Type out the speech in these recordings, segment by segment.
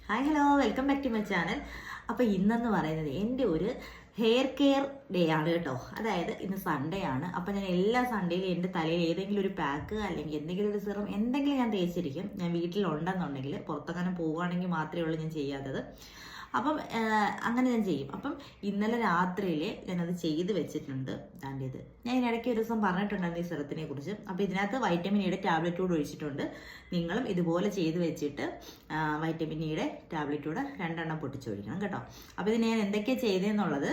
Hi hello, welcome back to my channel. അപ്പോൾ ഇന്നെന്ന് പറയുന്നത് എൻ്റെ ഒരു ഹെയർ കെയർ ഡേ ആണ് കേട്ടോ. അതായത് ഇന്ന് സൺഡേ ആണ്. അപ്പോൾ ഞാൻ എല്ലാ സൺഡേയിലും എൻ്റെ തലയിൽ ഏതെങ്കിലും ഒരു പാക്ക് അല്ലെങ്കിൽ എന്തെങ്കിലും ഒരു സിറം എന്തെങ്കിലും ഞാൻ തേച്ചിരിക്കും. ഞാൻ വീട്ടിലുണ്ടെന്നുണ്ടെങ്കിൽ, പുറത്തെങ്ങനെ പോവുകയാണെങ്കിൽ മാത്രമേ ഉള്ളൂ ഞാൻ ചെയ്യാത്തത്. അപ്പം അങ്ങനെ ഞാൻ ചെയ്യും. അപ്പം ഇന്നലെ രാത്രിയിൽ ഞാനത് ചെയ്ത് വെച്ചിട്ടുണ്ട്. ഇത് ഞാൻ ഇതിനിടയ്ക്ക് ഒരു ദിവസം പറഞ്ഞിട്ടുണ്ടായിരുന്നു ഈ സിറത്തിനെ കുറിച്ച്. അപ്പോൾ ഇതിനകത്ത് വൈറ്റമിൻ ഇയുടെ ടാബ്ലറ്റ് കൂടെ ഒഴിച്ചിട്ടുണ്ട്. നിങ്ങളും ഇതുപോലെ ചെയ്ത് വെച്ചിട്ട് വൈറ്റമിൻ ഇയുടെ ടാബ്ലറ്റ് കൂടെ 2 എണ്ണം പൊട്ടിച്ചൊഴിക്കണം കേട്ടോ. അപ്പോൾ ഇത് ഞാൻ എന്തൊക്കെയാണ് ചെയ്തതെന്നുള്ളത്,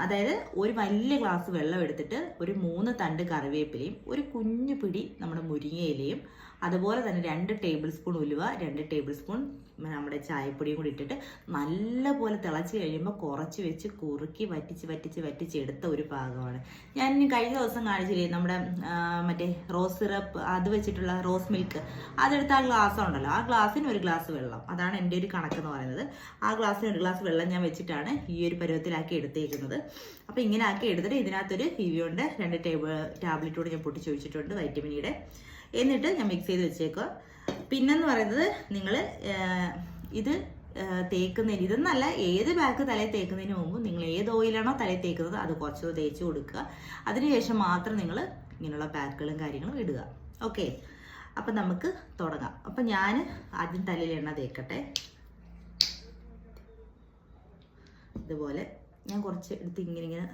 അതായത് ഒരു വലിയ ഗ്ലാസ് വെള്ളം എടുത്തിട്ട് ഒരു 3 തണ്ട് കറിവേപ്പിലയും ഒരു കുഞ്ഞു പിടി നമ്മുടെ മുരിങ്ങയിലയും അതുപോലെ തന്നെ 2 ടേബിൾ സ്പൂൺ ഉലുവ, 2 ടേബിൾ സ്പൂൺ നമ്മുടെ ചായപ്പൊടിയും കൂടി ഇട്ടിട്ട് നല്ലപോലെ തിളച്ച് കഴിയുമ്പോൾ കുറച്ച് വെച്ച് കുറുക്കി വറ്റിച്ച് എടുത്ത ഒരു പാകമാണ്. ഞാൻ ഇനി കഴിഞ്ഞ ദിവസം കാണിച്ചില്ലേ നമ്മുടെ മറ്റേ റോസ് സിറപ്പ്, അത് വെച്ചിട്ടുള്ള റോസ് മിൽക്ക്, അതെടുത്ത് ആ ഗ്ലാസ് ഉണ്ടല്ലോ, ആ ഗ്ലാസ്സിന് ഒരു ഗ്ലാസ് വെള്ളം, അതാണ് എൻ്റെ ഒരു കണക്കെന്ന് പറയുന്നത്. ആ ഗ്ലാസ്സിന് ഒരു ഗ്ലാസ് വെള്ളം ഞാൻ വെച്ചിട്ടാണ് ഈ ഒരു പരുവത്തിലാക്കി എടുത്തേക്കുന്നത്. അപ്പോൾ ഇങ്ങനെ ആക്കി എടുത്തിട്ട് ഇതിനകത്തൊരു ഇവിയോണ്ട് 2 ടാബ്ലറ്റ് കൂടി ഞാൻ പൊട്ടിച്ചൊഴിച്ചിട്ടുണ്ട് വൈറ്റമിൻ ഇയുടെ. എന്നിട്ട് ഞാൻ മിക്സ് ചെയ്ത് വെച്ചേക്കുക. പിന്നെന്ന് പറയുന്നത്, നിങ്ങൾ ഇത് തേക്കുന്നതിന്, ഇതെന്നല്ല, ഏത് പാക്ക് തലയിൽ തേക്കുന്നതിന് മുമ്പ് നിങ്ങൾ ഏത് ഓയിലാണോ തലയിൽ തേക്കുന്നത് അത് കുറച്ച് തേച്ച് കൊടുക്കുക. അതിനുശേഷം മാത്രം നിങ്ങൾ ഇങ്ങനെയുള്ള പാക്കുകളും കാര്യങ്ങളും ഇടുക. ഓക്കെ, അപ്പം നമുക്ക് തുടങ്ങാം. അപ്പം ഞാൻ ആദ്യം തലയിൽ എണ്ണ തേക്കട്ടെ. ഇതുപോലെ ഞാൻ കുറച്ച് എടുത്ത് ഇങ്ങനെ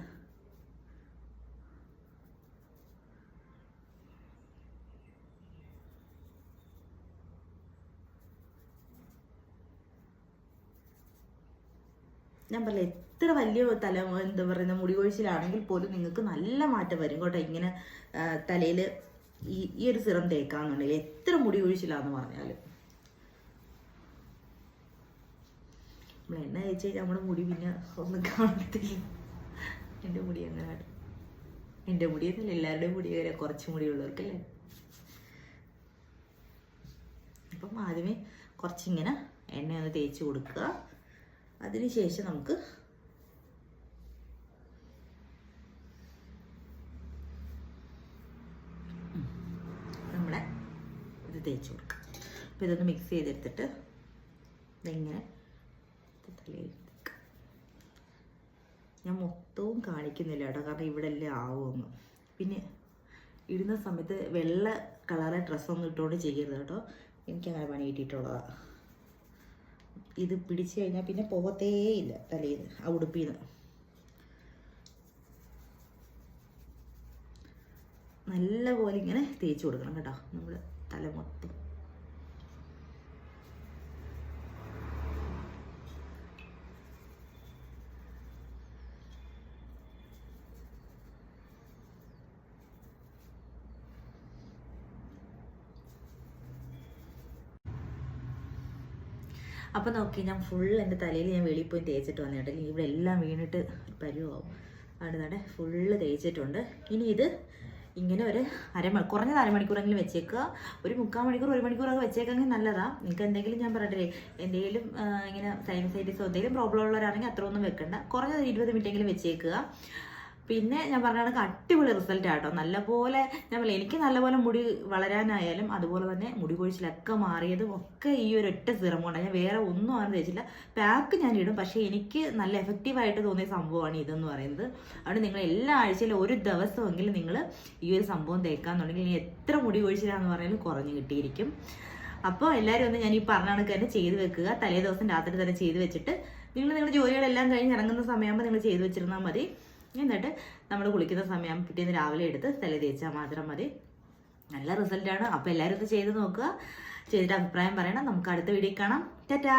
ഞാൻ പറയില്ല, എത്ര വലിയ എന്താ പറയുന്ന മുടി കൊഴിച്ചിലാണെങ്കിൽ പോലും നിങ്ങൾക്ക് നല്ല മാറ്റം വരും കേട്ടോ. ഇങ്ങനെ തലയിൽ ഈ ഒരു സിറം തേക്കാന്നുണ്ടെങ്കിൽ എത്ര മുടി കൊഴിച്ചിലാന്ന് പറഞ്ഞാലും. നമ്മൾ എണ്ണ തേച്ച് കഴിഞ്ഞാൽ നമ്മുടെ മുടി പിന്നെ ഒന്നും കാണത്തില്ല. എൻ്റെ മുടി അങ്ങനെയാണ്. എൻ്റെ മുടിയെന്നല്ല, എല്ലാവരുടെയും മുടി വരെ കുറച്ച് മുടിയുള്ളവർക്കല്ലേ. അപ്പം ആദ്യമേ കുറച്ചിങ്ങനെ എണ്ണയൊന്ന് തേച്ച് കൊടുക്കുക. അതിനുശേഷം നമുക്ക് നമ്മളെ ഇത് തേച്ച് കൊടുക്കാം. അപ്പോൾ ഇതൊന്ന് മിക്സ് ചെയ്തെടുത്തിട്ട് ഇതെങ്ങനെ ഞാൻ മൊത്തവും കാണിക്കുന്നില്ല കേട്ടോ, കാരണം ഇവിടെ എല്ലാം ആവുമെന്ന്. പിന്നെ ഇടുന്ന സമയത്ത് വെള്ള കളറെ ഡ്രസ്സൊന്നും ഇട്ടുകൊണ്ട് ചെയ്യരുത് കേട്ടോ. എനിക്കങ്ങനെ പണി കിട്ടിയിട്ടുള്ളതാണ്. ഇത് പിടിച്ചു കഴിഞ്ഞാൽ പിന്നെ പോകത്തേയില്ല തലയിൽ നിന്ന്, ആ ഉടുപ്പിൽ നിന്ന്. നല്ലപോലെ ഇങ്ങനെ തേച്ച് കൊടുക്കണം കേട്ടോ, നമ്മൾ തല മൊത്തം. അപ്പം നോക്കി, ഞാൻ ഫുൾ എൻ്റെ തലയിൽ ഞാൻ വെളിയിൽ പോയി തേച്ചിട്ട് വന്നിട്ടില്ല. ഇവിടെ എല്ലാം വീണിട്ട് പരുവാവും. അവിടെ ഫുള്ള് തേച്ചിട്ടുണ്ട്. ഇനി ഇത് ഇങ്ങനെ ഒരു കുറഞ്ഞത് അരമണിക്കൂറെങ്കിലും വെച്ചേക്കുക. ഒരു 3/4 മണിക്കൂർ 1 മണിക്കൂറൊക്കെ വെച്ചേക്കെങ്കിൽ നല്ലതാണ്. നിങ്ങൾക്ക് എന്തെങ്കിലും, ഞാൻ പറഞ്ഞിട്ടില്ലേ, എന്തെങ്കിലും ഇങ്ങനെ സൈനസൈറ്റിസോ എന്തെങ്കിലും പ്രോബ്ലം ഉള്ളവരാണെങ്കിൽ അത്ര ഒന്നും വെക്കണ്ട. കുറഞ്ഞത് 20 മിനിറ്റെങ്കിലും വെച്ചേക്കുക. പിന്നെ ഞാൻ പറഞ്ഞ കണക്ക് അടിപൊളി റിസൾട്ട് ആട്ടോ. നല്ലപോലെ എനിക്ക് നല്ലപോലെ മുടി വളരാനായാലും അതുപോലെ തന്നെ മുടി കൊഴിച്ചിലൊക്കെ മാറിയതും ഒക്കെ ഈ ഒരു ഒറ്റ സിറം കൊണ്ടാണ്. ഞാൻ വേറെ ഒന്നും അങ്ങനെ തേച്ചില്ല. പാക്ക് ഞാൻ ഇടും, പക്ഷേ എനിക്ക് നല്ല എഫക്റ്റീവായിട്ട് തോന്നിയ സംഭവമാണ് ഇതെന്ന് പറയുന്നത്. അതുകൊണ്ട് നിങ്ങൾ എല്ലാ ആഴ്ചയിലും ഒരു ദിവസമെങ്കിലും നിങ്ങൾ ഈ ഒരു സംഭവം തേക്കാന്നുണ്ടെങ്കിൽ ഇനി എത്ര മുടി കൊഴിച്ചിലാന്ന് പറഞ്ഞാലും കുറഞ്ഞു കിട്ടിയിരിക്കും. അപ്പോൾ എല്ലാവരും ഒന്ന് ഞാൻ ഈ പറഞ്ഞ കണക്ക് തന്നെ ചെയ്ത് വെക്കുക. തലേ ദിവസം രാത്രി തന്നെ ചെയ്ത് വെച്ചിട്ട് നിങ്ങളുടെ ജോലികളെല്ലാം കഴിഞ്ഞ് ഇറങ്ങുന്ന സമയമാകുമ്പോൾ നിങ്ങൾ ചെയ്ത് വെച്ചിരുന്നാൽ മതി. എന്നിട്ട് നമ്മൾ കുളിക്കുന്ന സമയം പിറ്റേന്ന് രാവിലെ എടുത്ത് തല തേച്ചാൽ മാത്രം മതി. നല്ല റിസൾട്ടാണ്. അപ്പോൾ എല്ലാവരും ഇത് ചെയ്ത് നോക്കുക. ചെയ്തിട്ട് അഭിപ്രായം പറയണം. നമുക്ക് അടുത്ത വീഡിയോ കാണാം. ടാറ്റാ.